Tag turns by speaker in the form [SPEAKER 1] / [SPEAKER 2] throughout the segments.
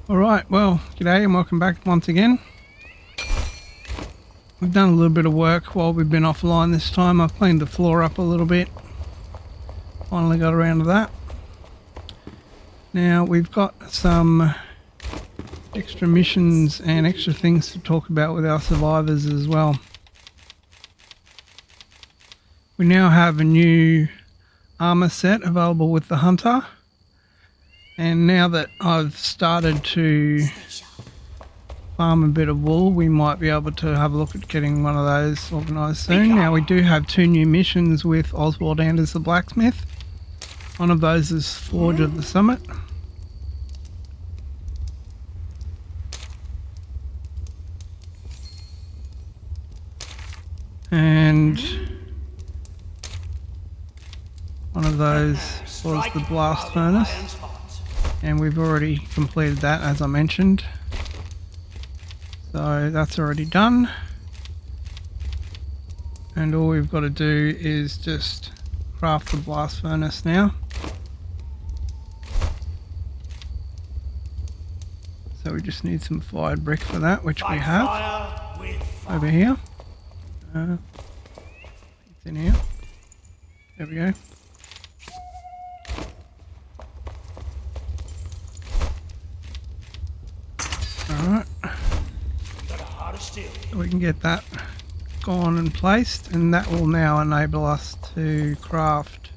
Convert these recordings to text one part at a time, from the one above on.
[SPEAKER 1] Alright, well, g'day and welcome back once again. We've done a little bit of work while we've been offline this time. I've cleaned the floor up a little bit. Finally got around to that. Now we've got some extra missions and extra things to talk about with our survivors as well. We now have a new armor set available with the hunter. And now that I've started to farm a bit of wool, we might be able to have a look at getting one of those organised soon. Now we do have 2 new missions with Oswald Anders the Blacksmith. One of those is Forge of the Summit. And one of those was the Blast Furnace. And we've already completed that, as I mentioned. So that's already done. And all we've got to do is just craft the blast furnace now. So we just need some fired brick for that, which we have over here. It's in here. There we go. Alright, so we can get that gone and placed, and that will now enable us to craft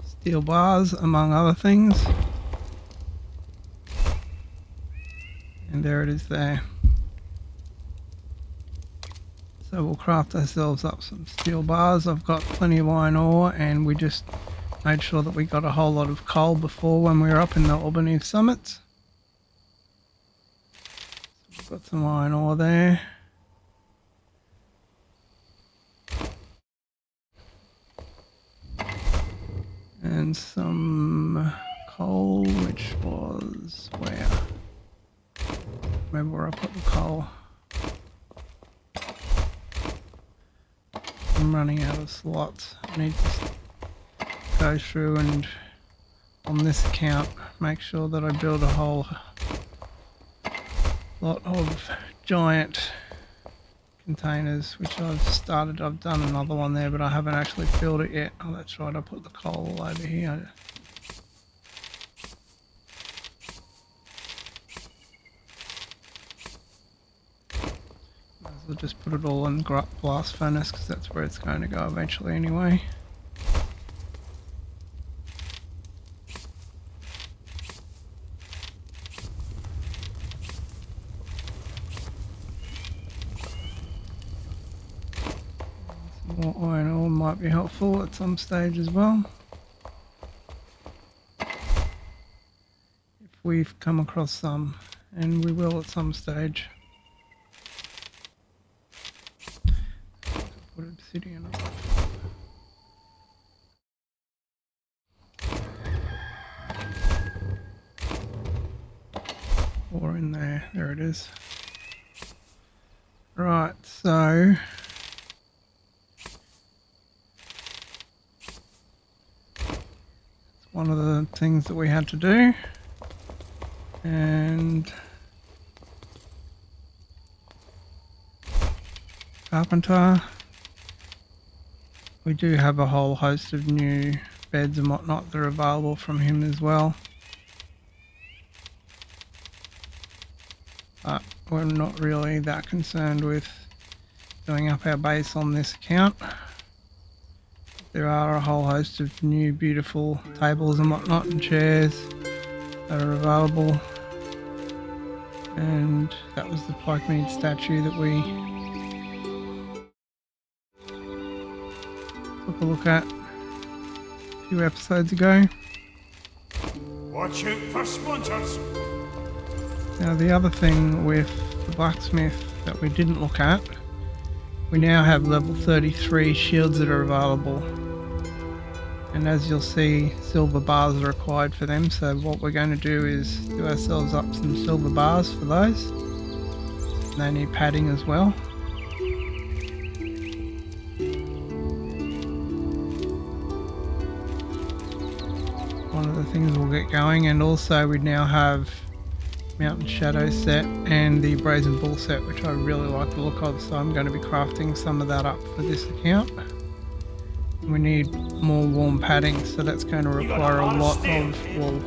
[SPEAKER 1] steel bars among other things. And there it is there. So we'll craft ourselves up some steel bars. I've got plenty of iron ore, and we just made sure that we got a whole lot of coal before when we were up in the Albany summits. So we've got some iron ore there. And some coal, which was where? Remember where I put the coal. I'm running out of slots. I need to go through and on this account make sure that I build a whole lot of giant containers, which I've started. I've done another one there, but I haven't actually filled it yet. Oh, that's right, I put the coal all over here. Might as well just put it all in the blast furnace, because that's where it's going to go eventually anyway. More iron ore might be helpful at some stage as well, if we've come across some, and we will at some stage. Put obsidian on. Or in there, there it is. Right, so one of the things that we had to do. And carpenter, we do have a whole host of new beds and whatnot that are available from him as well, but we're not really that concerned with doing up our base on this account. There are a whole host of new beautiful tables and whatnot and chairs that are available. And that was the Pikemead statue that we took a look at a few episodes ago.
[SPEAKER 2] Watch out for splinters.
[SPEAKER 1] Now the other thing with the blacksmith that we didn't look at, we now have level 33 shields that are available. And as you'll see, silver bars are required for them, so what we're going to do is do ourselves up some silver bars for those. And they need padding as well. one of the things we'll get going. And also we now have Mountain Shadow set and the Brazen Bull set, which I really like the look of, so I'm going to be crafting some of that up for this account. We need more warm padding, so that's going to require a lot of wool.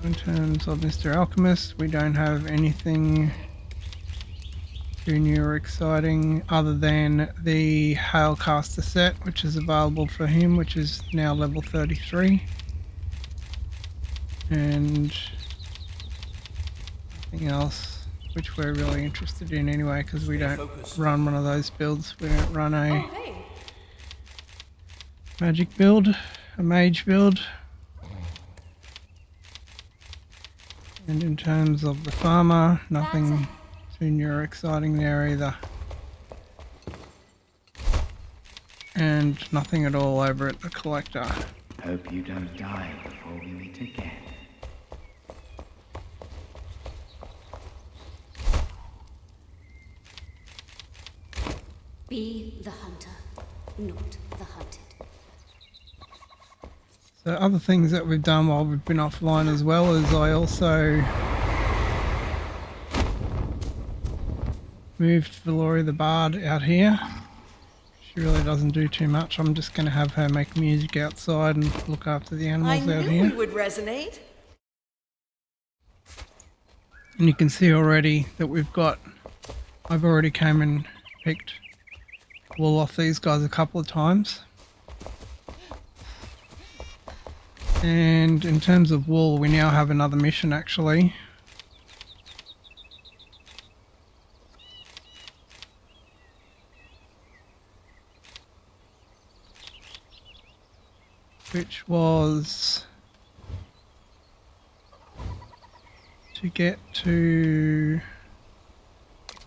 [SPEAKER 1] In terms of Mr. Alchemist, we don't have anything too new or exciting other than the Hailcaster set, which is available for him, which is now level 33. And nothing else which we're really interested in anyway, because we don't run one of those builds. We don't run a magic build, a mage build. And in terms of the farmer, nothing too new or exciting there either. And nothing at all over at the collector.
[SPEAKER 3] Hope you don't die before we meet again.
[SPEAKER 4] Be the hunter, not the hunted.
[SPEAKER 1] So other things that we've done while we've been offline as well is I also moved Valoria the Bard out here. She really doesn't do too much. I'm just going to have her make music outside and look after the animals out here.
[SPEAKER 5] I knew we would resonate.
[SPEAKER 1] And you can see already that I've already came and picked wool off these guys a couple of times. And in terms of wool, we now have another mission actually. Which was to get to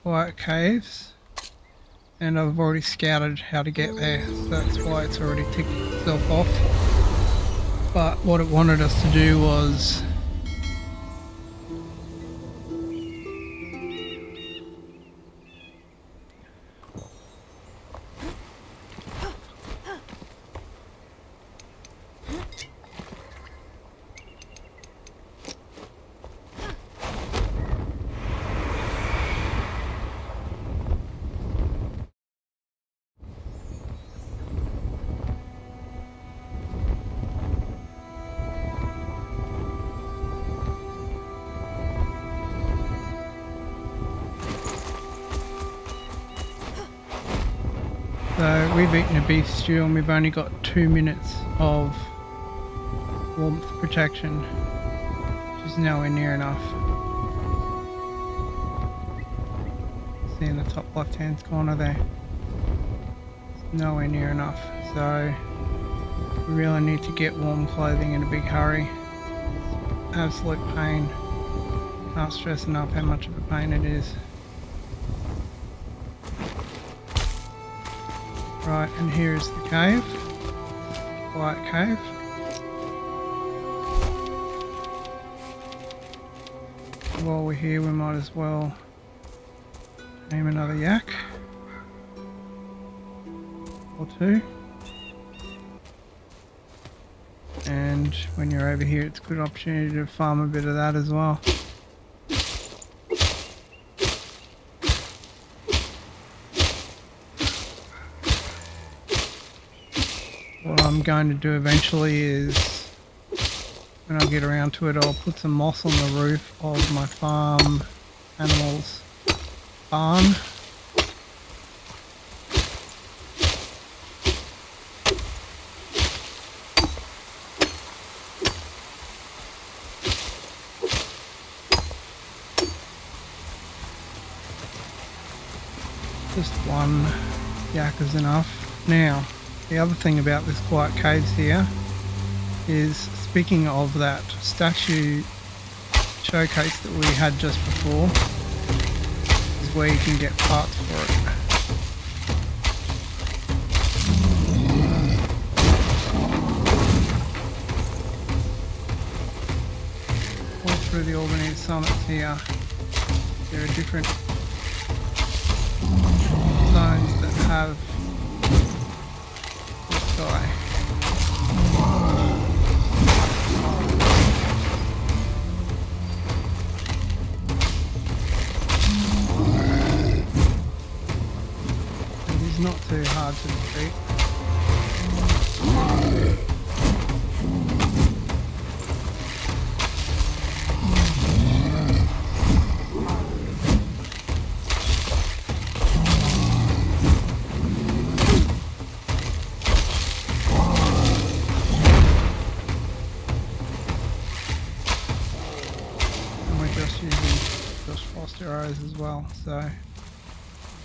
[SPEAKER 1] Quiet Caves, and I've already scouted how to get there, so that's why it's already ticked itself off. But what it wanted us to do was so we've eaten a beef stew and we've only got 2 minutes of warmth protection, which is nowhere near enough. See in the top left hand corner there, it's nowhere near enough, so we really need to get warm clothing in a big hurry. It's absolute pain, can't stress enough how much of a pain it is. Right, and here is the cave, Quiet Cave. While we're here, we might as well name another yak or two. And when you're over here, it's a good opportunity to farm a bit of that as well. What I'm going to do eventually is, when I get around to it, I'll put some moss on the roof of my farm animals barn. Just one yak is enough. Now, the other thing about this Quiet Caves here is, speaking of that statue showcase that we had just before, is where you can get parts for it. All through the Albany summits here, there are different zones that have this guy. is not too hard to defeat. And we're just using just frost arrows as well, so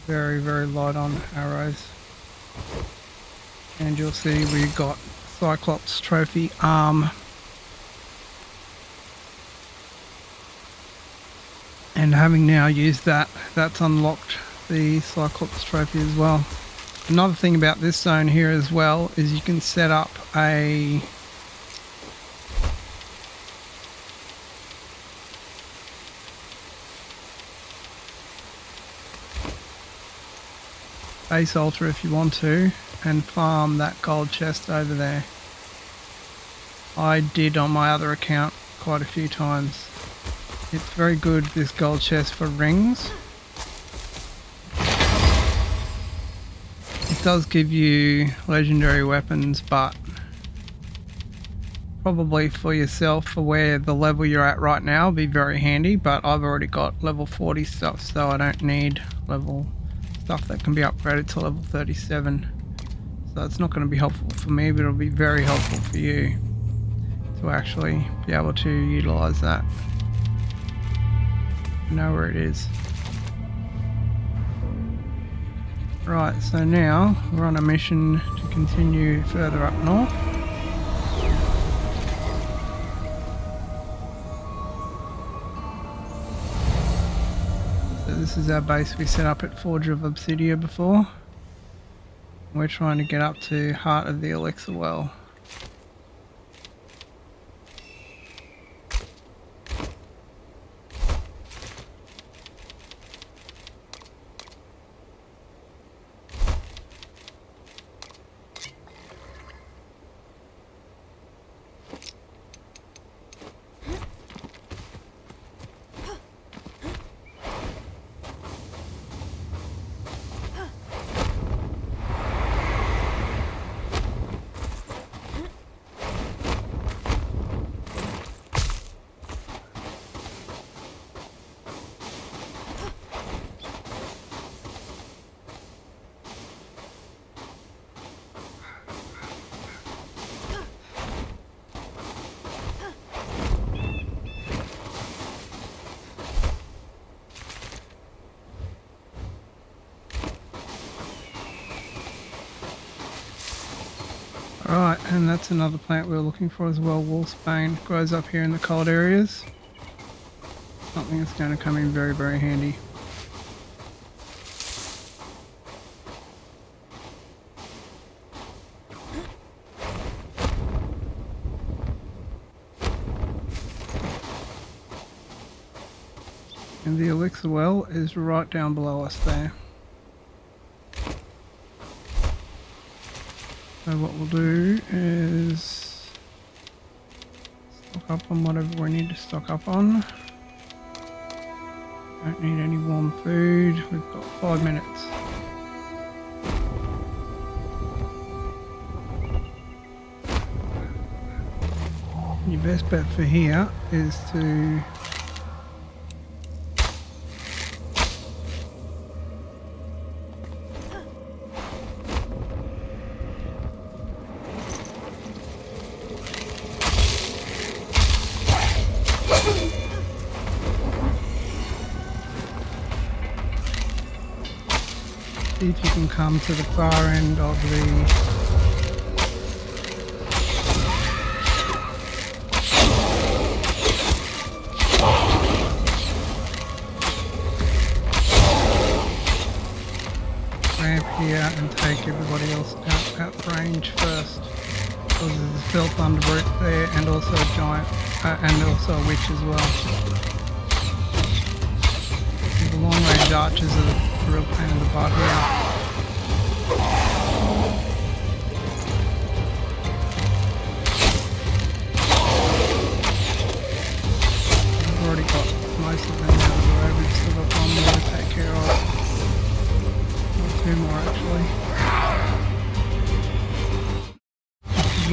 [SPEAKER 1] very, very light on arrows. And you'll see we got Cyclops trophy arm. And having now used that, that's unlocked the Cyclops trophy as well. Another thing about this zone here as well is you can set up a base altar if you want to, and farm that gold chest over there. I did on my other account quite a few times. It's very good, this gold chest, for rings. It does give you legendary weapons, but probably for yourself, for where the level you're at right now, be very handy. But I've already got level 40 stuff, so I don't need level stuff that can be upgraded to level 37. So it's not going to be helpful for me, but it'll be very helpful for you to actually be able to utilize that. Know where it is. Right, so now we're on a mission to continue further up north. So this is our base we set up at Forge of Obsidia before. We're trying to get up to Heart of the Elixir Well. Right, and that's another plant we were looking for as well. Wolfsbane grows up here in the cold areas. Something that's going to come in very, very handy. And the elixir well is right down below us there. So what we'll do is stock up on whatever we need to stock up on. Don't need any warm food. We've got 5 minutes. Your best bet for here is to see if you can come to the far end of the ramp here and take everybody else out range first. Because there's a still Thunderbrute there and also a giant and also a witch as well. The long range archers are the real pain in the butt here. I've already got most of them out of the way, we've still got one more to take care of. Or two more actually.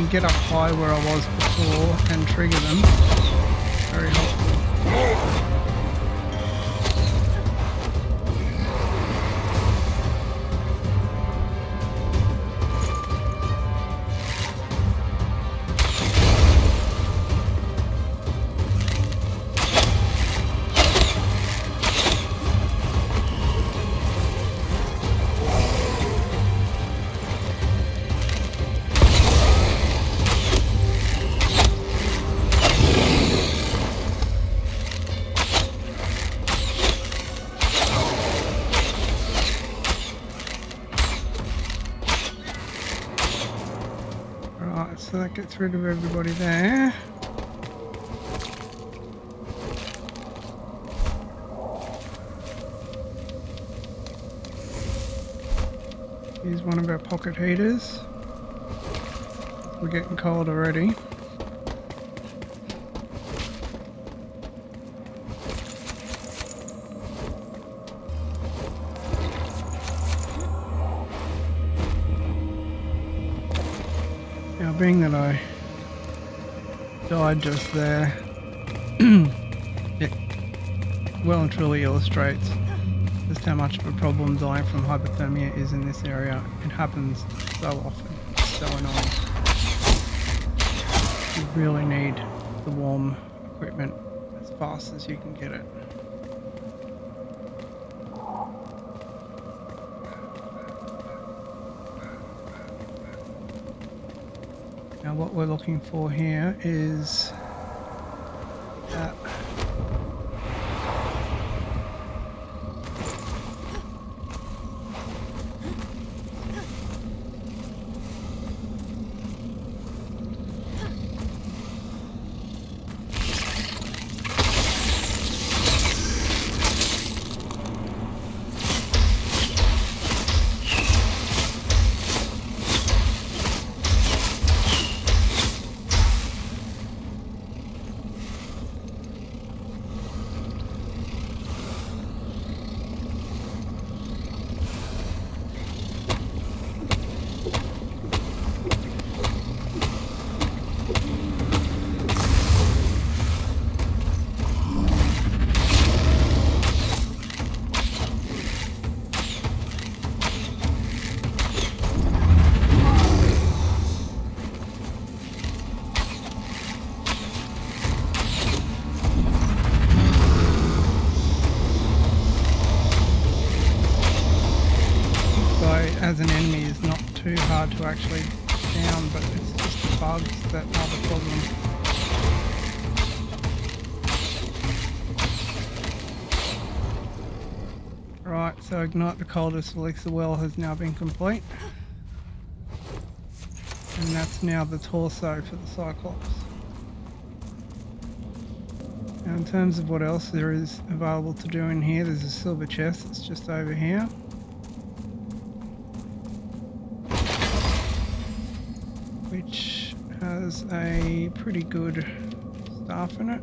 [SPEAKER 1] get up high where I was before and trigger them. Very helpful. So that gets rid of everybody there. Here's one of our pocket heaters. We're getting cold already. Now, being that I died just there, it well and truly illustrates just how much of a problem dying from hypothermia is in this area. It happens so often. It's so annoying. You really need the warm equipment as fast as you can get it. Now what we're looking for here is that as an enemy is not too hard to actually down, but it's just the bugs that are the problem. Right, so Ignite the Coldest Elixir well has now been complete. And that's now the torso for the Cyclops. Now in terms of what else there is available to do in here, there's a silver chest that's just over here. Which has a pretty good staff in it.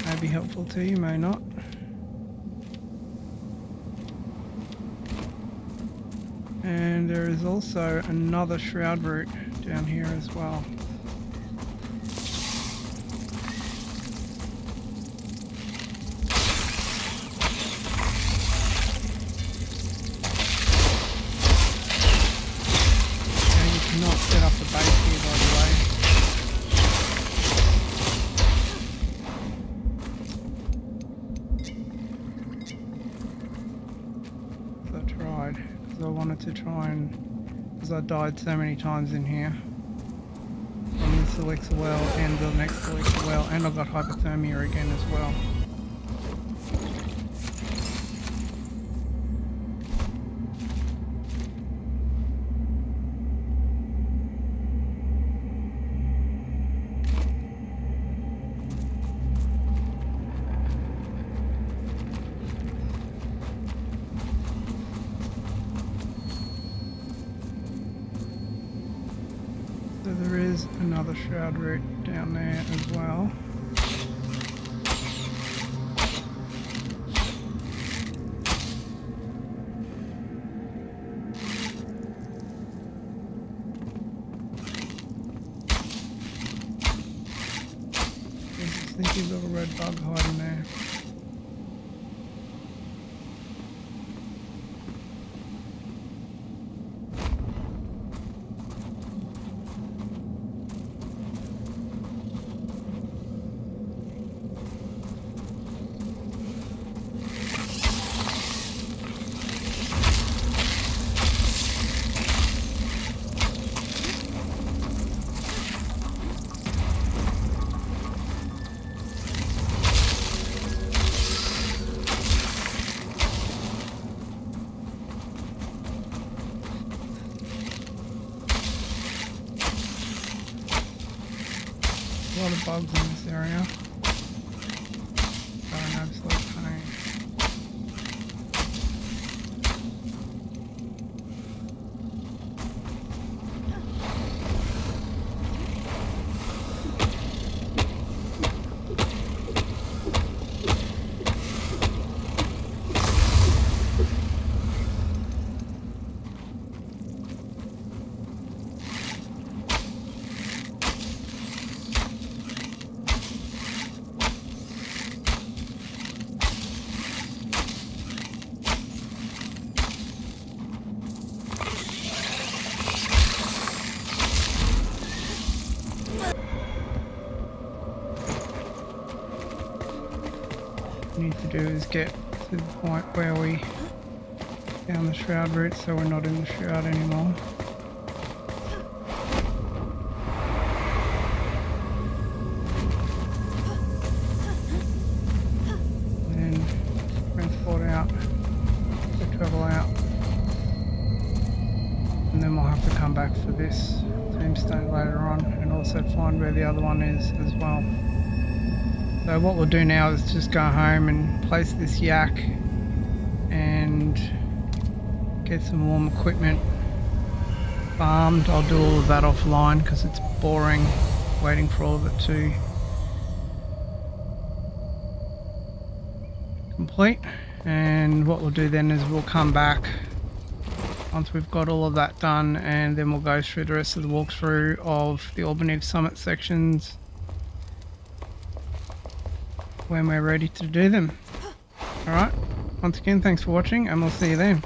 [SPEAKER 1] May be helpful to you, may not. And there is also another Shroud Root down here as well. Not set up the base here, by the way. So I tried, because I wanted to try and, because I died so many times in here. From this elixir well and the next elixir well, and I've got hypothermia again as well. So there is another Shroud Root down there as well. sneaky little red bug hiding there. A lot of bugs in this area. They're an absolute pain. Need to do is get to the point where we found the Shroud Root, so we're not in the Shroud anymore. And transport out, the travel out, and then we'll have to come back for this tombstone later on, and also find where the other one is as well. So what we'll do now is just go home and place this yak and get some warm equipment farmed. I'll do all of that offline because it's boring waiting for all of it to complete. And what we'll do then is we'll come back once we've got all of that done, and then we'll go through the rest of the walkthrough of the Albany Summit sections when we're ready to do them. Alright, once again, thanks for watching, and we'll see you then.